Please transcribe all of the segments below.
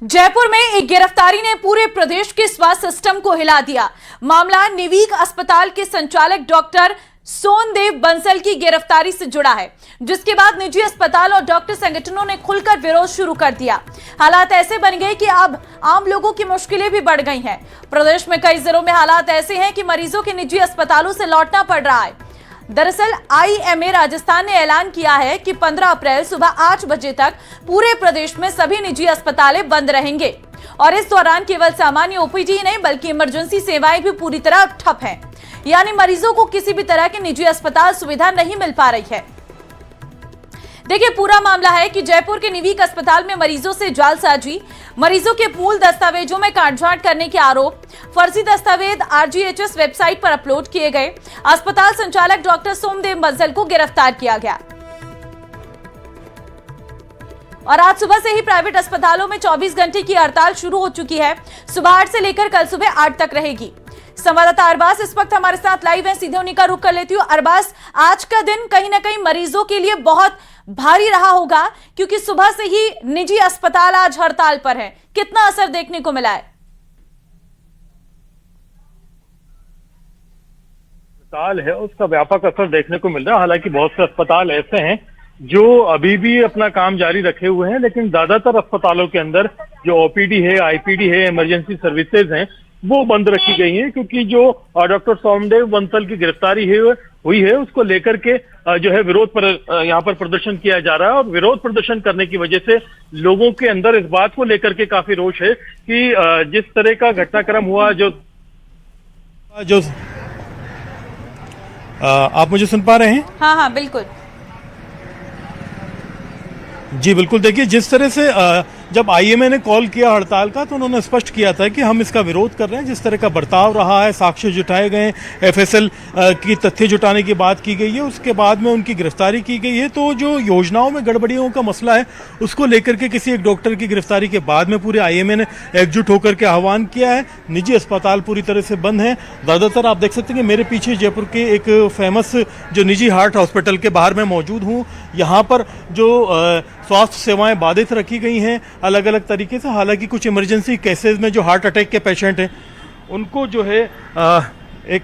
जयपुर में एक गिरफ्तारी ने पूरे प्रदेश के स्वास्थ्य सिस्टम को हिला दिया। मामला निवीक अस्पताल के संचालक डॉक्टर सोमदेव बंसल की गिरफ्तारी से जुड़ा है, जिसके बाद निजी अस्पताल और डॉक्टर संगठनों ने खुलकर विरोध शुरू कर दिया। हालात ऐसे बन गए कि अब आम लोगों की मुश्किलें भी बढ़ गई हैं। प्रदेश में कई जिलों में हालात ऐसे हैं कि मरीजों के निजी अस्पतालों से लौटना पड़ रहा है। दरअसल आईएमए राजस्थान ने ऐलान किया है कि 15 अप्रैल सुबह 8 बजे तक पूरे प्रदेश में सभी निजी अस्पतालें बंद रहेंगे और इस दौरान केवल सामान्य ओपीडी ही नहीं बल्कि इमरजेंसी सेवाएं भी पूरी तरह ठप हैं। यानी मरीजों को किसी भी तरह की निजी अस्पताल सुविधा नहीं मिल पा रही है। देखिए, पूरा मामला है कि जयपुर के निवीक अस्पताल में मरीजों से जालसाजी, मरीजों के मूल दस्तावेजों में काटछांट करने के आरोप, फर्जी दस्तावेज आरजीएचएस वेबसाइट पर अपलोड किए गए। अस्पताल संचालक डॉक्टर सोमदेव बंसल को गिरफ्तार किया गया और आज सुबह से ही प्राइवेट अस्पतालों में 24 घंटे की हड़ताल शुरू हो चुकी है। सुबह 8 से लेकर कल सुबह 8 तक रहेगी। संवाददाता अरबाज इस वक्त हमारे साथ लाइव है, सीधे उन्हीं का रुख कर लेती हूँ। अरबाज, आज का दिन कहीं ना कहीं मरीजों के लिए बहुत भारी रहा होगा, क्योंकि सुबह से ही निजी अस्पताल आज हड़ताल पर हैं। कितना असर देखने को मिला है? अस्पताल है उसका व्यापक असर देखने को मिल रहा है। हालांकि बहुत से अस्पताल ऐसे हैं जो अभी भी अपना काम जारी रखे हुए हैं, लेकिन ज्यादातर अस्पतालों के अंदर जो ओपीडी है, आईपीडी है, इमरजेंसी सर्विसेज हैं, वो बंद रखी गई हैं, क्योंकि जो डॉक्टर सोमदेव बंसल की गिरफ्तारी हुई है उसको लेकर के जो है विरोध पर यहाँ पर प्रदर्शन किया जा रहा है। और विरोध प्रदर्शन करने की वजह से लोगों के अंदर इस बात को लेकर के काफी रोष है कि जिस तरह का घटनाक्रम हुआ, जो आप मुझे सुन पा रहे हैं? हाँ, बिल्कुल जी बिल्कुल। देखिए, जिस तरह से जब आईएमए ने कॉल किया हड़ताल का, तो उन्होंने स्पष्ट किया था कि हम इसका विरोध कर रहे हैं। जिस तरह का बर्ताव रहा है, साक्ष्य जुटाए गए, एफएसएल की तथ्य जुटाने की बात की गई है, उसके बाद में उनकी गिरफ्तारी की गई है। तो जो योजनाओं में गड़बड़ियों का मसला है, उसको लेकर के किसी एक डॉक्टर की गिरफ्तारी के बाद में पूरे आईएमए ने एकजुट होकर के आह्वान किया है। निजी अस्पताल पूरी तरह से बंद हैं। ज़्यादातर आप देख सकते हैं कि मेरे पीछे जयपुर के एक फेमस जो निजी हार्ट हॉस्पिटल के बाहर मैं मौजूद हूँ। यहाँ पर जो स्वास्थ्य सेवाएं बाधित रखी गई हैं अलग अलग तरीके से। हालांकि कुछ इमरजेंसी केसेस में जो हार्ट अटैक के पेशेंट हैं, उनको जो है एक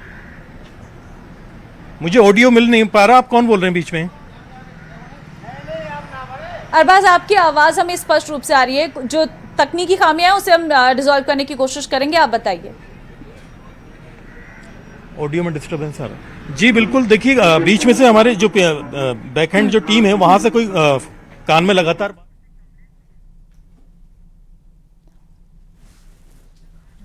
मुझे ऑडियो मिल नहीं पा रहा। आप कौन बोल रहे हैं बीच में? अरबाज, आपकी आवाज हमें स्पष्ट रूप से आ रही है। जो तकनीकी खामियां हैं उसे हम रिजॉल्व करने की कोशिश करेंगे। आप बताइए। ऑडियो में डिस्टर्बेंस आ रहा है। जी बिल्कुल। देखिए, बीच में से हमारे जो बैकहैंड जो टीम है, वहां से कोई कान में लगातार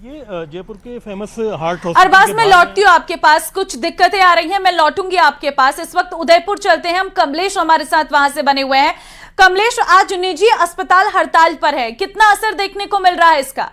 ये जयपुर के फेमस हार्ट हॉस्पिटल। अरबाज, मैं लौटती हूँ आपके पास। कुछ दिक्कतें आ रही हैं, मैं लौटूंगी आपके पास। इस वक्त उदयपुर चलते हैं हम। कमलेश हमारे साथ वहां से बने हुए हैं। कमलेश, आज निजी अस्पताल हड़ताल पर है, कितना असर देखने को मिल रहा है इसका?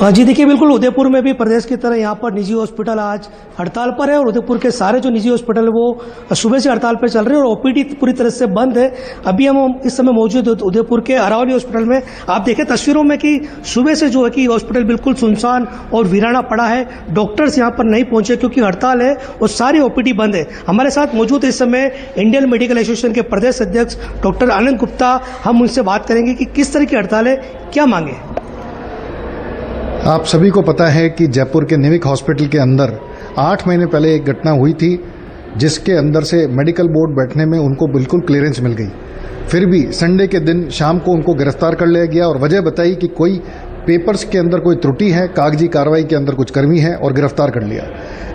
जी देखिए, बिल्कुल उदयपुर में भी प्रदेश की तरह यहाँ पर निजी हॉस्पिटल आज हड़ताल पर है और उदयपुर के सारे जो निजी हॉस्पिटल है वो सुबह से हड़ताल पर चल रहे हैं और ओपीडी पूरी तरह से बंद है। अभी हम इस समय मौजूद उदयपुर के अरावली हॉस्पिटल में। आप देखें तस्वीरों में कि सुबह से जो है कि हॉस्पिटल बिल्कुल सुनसान और वीराना पड़ा है। डॉक्टर्स यहाँ पर नहीं पहुंचे क्योंकि हड़ताल है और सारी ओपीडी बंद है। हमारे साथ मौजूद इस समय इंडियन मेडिकल एसोसिएशन के प्रदेश अध्यक्ष डॉक्टर आनंद गुप्ता। हम उनसे बात करेंगे कि किस तरह की हड़ताल है, क्या मांगे। आप सभी को पता है कि जयपुर के निविक हॉस्पिटल के अंदर 8 महीने पहले एक घटना हुई थी, जिसके अंदर से मेडिकल बोर्ड बैठने में उनको बिल्कुल क्लियरेंस मिल गई। फिर भी संडे के दिन शाम को उनको गिरफ्तार कर लिया गया और वजह बताई कि कोई पेपर्स के अंदर कोई त्रुटि है, कागजी कार्रवाई के अंदर कुछ कमी है और गिरफ्तार कर लिया।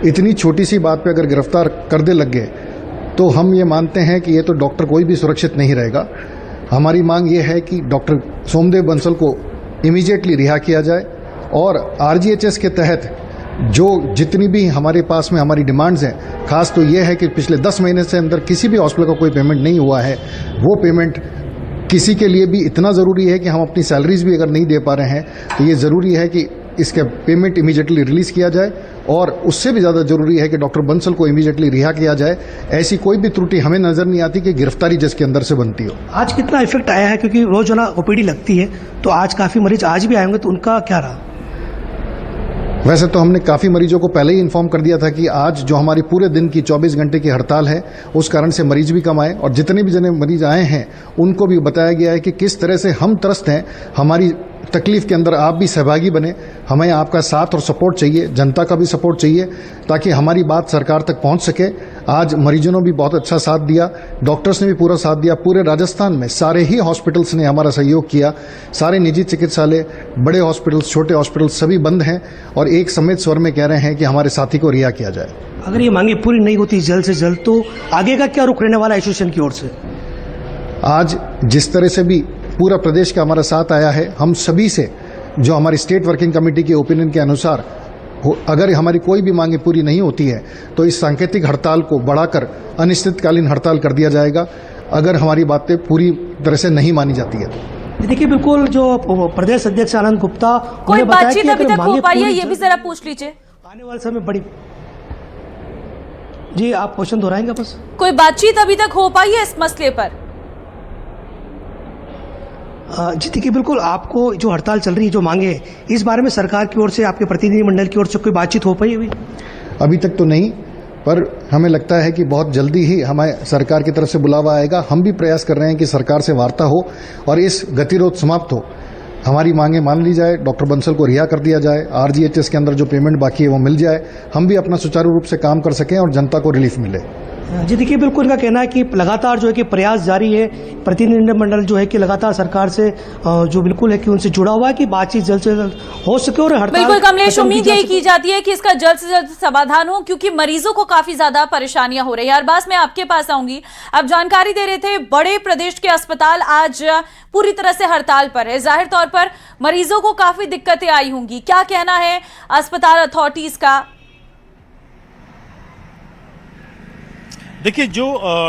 इतनी छोटी सी बात पे अगर गिरफ्तार कर दे लग गए तो हम ये मानते हैं कि ये तो डॉक्टर कोई भी सुरक्षित नहीं रहेगा। हमारी मांग ये है कि डॉक्टर सोमदेव बंसल को इमीडिएटली रिहा किया जाए और आरजीएचएस के तहत जो जितनी भी हमारे पास में हमारी डिमांड्स हैं, खास तो ये है कि पिछले 10 महीने से अंदर किसी भी हॉस्पिटल का कोई पेमेंट नहीं हुआ है, वो पेमेंट किसी के लिए भी इतना ज़रूरी है कि हम अपनी सैलरीज भी अगर नहीं दे पा रहे हैं तो ये ज़रूरी है कि इसका पेमेंट इमीडिएटली रिलीज़ किया जाए और उससे भी ज़्यादा ज़रूरी है कि डॉक्टर बंसल को इमीडिएटली रिहा किया जाए। ऐसी कोई भी त्रुटि हमें नज़र नहीं आती कि गिरफ्तारी जिसके अंदर से बनती हो। आज कितना इफेक्ट आया है, क्योंकि रोजाना ओपीडी लगती है तो आज काफ़ी मरीज आज भी आएंगे, तो उनका क्या रहा? वैसे तो हमने काफ़ी मरीजों को पहले ही इन्फॉर्म कर दिया था कि आज जो हमारी पूरे दिन की 24 घंटे की हड़ताल है उस कारण से मरीज भी कम आए, और जितने भी जने मरीज आए हैं उनको भी बताया गया है कि किस तरह से हम त्रस्त हैं, हमारी तकलीफ के अंदर आप भी सहभागी बने, हमें आपका साथ और सपोर्ट चाहिए, जनता का भी सपोर्ट चाहिए ताकि हमारी बात सरकार तक पहुंच सके। आज मरीजों ने भी बहुत अच्छा साथ दिया, डॉक्टर्स ने भी पूरा साथ दिया। पूरे राजस्थान में सारे ही हॉस्पिटल्स ने हमारा सहयोग किया, सारे निजी चिकित्सालय, बड़े हॉस्पिटल्स, छोटे हॉस्पिटल्स सभी बंद हैं और एक समेत स्वर में कह रहे हैं कि हमारे साथी को रिहा किया जाए। अगर ये मांगे पूरी नहीं होती जल्द से जल्द तो आगे का क्या रुख रहने वाला एसोसिएशन की ओर से? आज जिस तरह से भी पूरा प्रदेश का हमारा साथ आया है, हम सभी से जो हमारी स्टेट वर्किंग कमेटी के ओपिनियन के अनुसार अगर हमारी कोई भी मांगे पूरी नहीं होती है तो इस सांकेतिक हड़ताल को बढ़ाकर अनिश्चितकालीन हड़ताल कर दिया जाएगा, अगर हमारी बातें पूरी तरह से नहीं मानी जाती है। देखिए, बिल्कुल जो प्रदेश अध्यक्ष आनंद गुप्ता, कोई बातचीत अभी तक हो पाई है, ये भी जरा पूछ लीजिए। आने वाले समय बड़ी जी, आप क्वेश्चन दोहराएंगे बस? कोई बातचीत अभी तक हो पाई है इस मसले पर? जी देखिए, बिल्कुल आपको जो हड़ताल चल रही है, जो मांगे, इस बारे में सरकार की ओर से, आपके प्रतिनिधि मंडल की ओर से कोई बातचीत हो पाई है अभी तक तो नहीं, पर हमें लगता है कि बहुत जल्दी ही हमें सरकार की तरफ से बुलावा आएगा। हम भी प्रयास कर रहे हैं कि सरकार से वार्ता हो और इस गतिरोध समाप्त हो, हमारी मांगे मान ली जाए, डॉक्टर बंसल को रिहा कर दिया जाए, आरजीएचएस के अंदर जो पेमेंट बाकी है वो मिल जाए, हम भी अपना सुचारू रूप से काम कर सकें और जनता को रिलीफ मिले। जी देखिए, बिल्कुल इनका कहना है कि लगातार जो है कि प्रयास जारी है, प्रतिनिधि मंडल जो है कि लगातार सरकार से जो बिल्कुल है कि उनसे जुड़ा हुआ है कि बातचीत जल्द से जल्द हो सके और हड़ताल। बिल्कुल कमलेश, उम्मीद यही की जाती है कि इसका जल्द से जल्द समाधान हो, क्योंकि मरीजों को काफी ज्यादा परेशानियां हो रही है। अरबाज, मैं आपके पास आऊंगी, आप जानकारी दे रहे थे बड़े प्रदेश के अस्पताल आज पूरी तरह से हड़ताल पर है, जाहिर तौर पर मरीजों को काफी दिक्कतें आई होंगी, क्या कहना है अस्पताल अथॉरिटीज का? देखिए, जो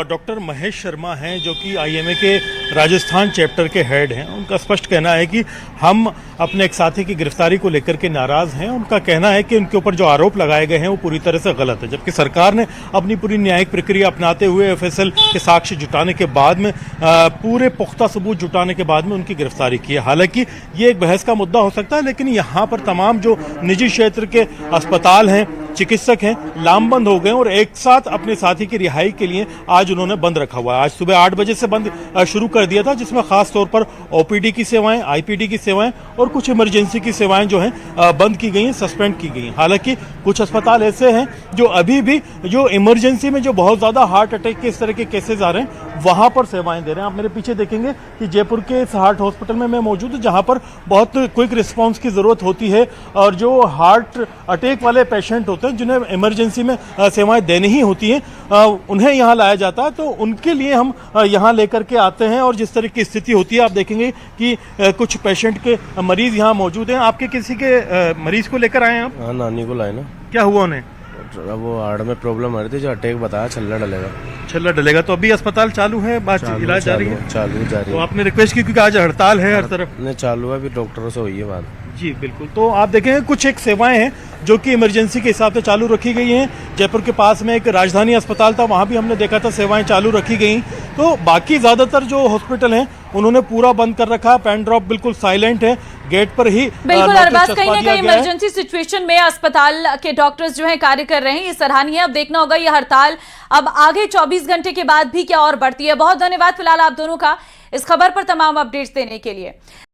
डॉक्टर महेश शर्मा हैं जो कि आईएमए के राजस्थान चैप्टर के हेड हैं, उनका स्पष्ट कहना है कि हम अपने एक साथी की गिरफ्तारी को लेकर के नाराज हैं। उनका कहना है कि उनके ऊपर जो आरोप लगाए गए हैं वो पूरी तरह से गलत है, जबकि सरकार ने अपनी पूरी न्यायिक प्रक्रिया अपनाते हुए एफएसएल के साक्ष्य जुटाने के बाद में पूरे पुख्ता सबूत जुटाने के बाद में उनकी गिरफ्तारी की है। हालांकि ये एक बहस का मुद्दा हो सकता है, लेकिन यहाँ पर तमाम जो निजी क्षेत्र के अस्पताल हैं, चिकित्सक हैं, लामबंद हो गए और एक साथ अपने साथी की रिहाई के लिए आज उन्होंने बंद रखा हुआ है। आज सुबह 8 बजे से बंद शुरू कर दिया था, जिसमें खास तौर पर ओपीडी की सेवाएं, आईपीडी की सेवाएं और कुछ इमरजेंसी की सेवाएं जो हैं बंद की गई हैं, सस्पेंड की गई हैं। हालांकि कुछ अस्पताल ऐसे हैं जो अभी भी जो इमरजेंसी में जो बहुत ज्यादा हार्ट अटैक के इस तरह के केसेज आ रहे हैं वहां पर सेवाएं दे रहे हैं। आप मेरे पीछे देखेंगे कि जयपुर के इस हार्ट हॉस्पिटल में मैं मौजूद हूं, जहां पर बहुत क्विक रिस्पॉन्स की जरूरत होती है और जो हार्ट अटैक वाले पेशेंट होते हैं जिन्हें इमरजेंसी में सेवाएं देनी ही होती हैं, उन्हें यहाँ लाया जाता है, तो उनके लिए हम यहाँ लेकर के आते हैं। और जिस तरह की स्थिति होती है, आप देखेंगे कि कुछ पेशेंट के मरीज यहाँ मौजूद हैं। आपके किसी के मरीज को लेकर आए हैं आप? हाँ, नानी को लाए ना। क्या हुआ उन्हें? वो हार्ट में प्रॉब्लम आ रही थी, जो अटैक बताया, छल्ला डलेगा। छल्ला डलेगा। तो अभी अस्पताल चालू है, इलाज जारी है? चालू जारी। तो आपने रिक्वेस्ट की क्योंकि आज हड़ताल है हर तरफ? नहीं, चालू है, अभी डॉक्टरों से हुई है बात। जी बिल्कुल। तो आप देखेंगे कुछ एक सेवाएं हैं जो कि इमरजेंसी के हिसाब से चालू रखी गई हैं। जयपुर के पास में एक राजधानी अस्पताल था, वहां भी हमने देखा था सेवाएं चालू रखी गई। तो बाकी ज्यादातर जो हॉस्पिटल हैं उन्होंने पूरा बंद कर रखा है। पेन ड्रॉप बिल्कुल साइलेंट है, गेट पर ही बिल्कुल। अरबाज, कहीं ना कहीं इमरजेंसी सिचुएशन में अस्पताल के डॉक्टर्स जो हैं कार्य कर रहे हैं, ये सराहनीय है। अब देखना होगा ये हड़ताल अब आगे 24 घंटे के बाद भी क्या और बढ़ती है। बहुत धन्यवाद फिलहाल आप दोनों का इस खबर पर तमाम अपडेट्स देने के लिए।